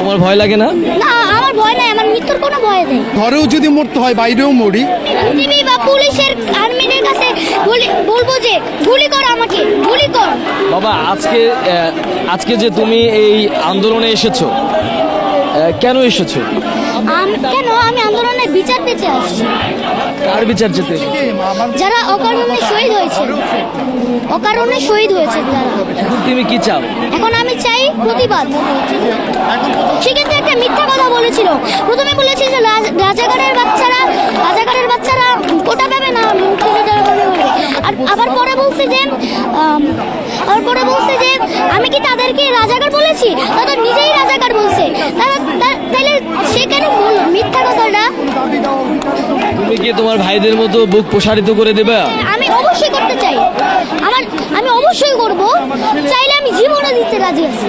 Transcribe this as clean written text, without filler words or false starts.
তোমার ভয় লাগে না? না, আমার ভয় নাই, আমার মৃত্যুর কোনো ভয় নেই। ঘরেও যদি মরতে হয় বাইরেও মরি। টিভি বা পুলিশের আর্মিদের কাছে বলবো যে গুলি কর, আমাকে গুলি কর। বাবা, আজকে যে তুমি এই আন্দোলনে এসেছো, কেন এসেছো? কেন? আমি আন্দোলনের বিচার পেতে আসছি। কার বিচার চেতে? যারা অকারণে শহীদ হয়েছে, অকারণে শহীদ হয়েছে তারা। এখন তুমি কি চাও? এখন আমি চাই প্রতিবাদ। সে কিন্তু একটা মিথ্যা কথা বলেছিল। প্রথমে বলেছিল যে রাজাকারের বাচ্চারা কোটা পাবে না, মুক্তিযোদ্ধারা পাবে বলে। আর আবার পরে বলছে যে আমি কি তাদেরকে রাজাকার বলেছি? তারা নিজেই রাজাকার বলছে। তাহলে সে কেন বলল মিথ্যা কথাটা? তুমি কি তোমার ভাইদের মতো বুক প্রসারিত করে দেবে? আমি অবশ্যই করতে চাই। আমি অবশ্যই করব, চাইলে আমি জীবনও দিতে রাজি আছি।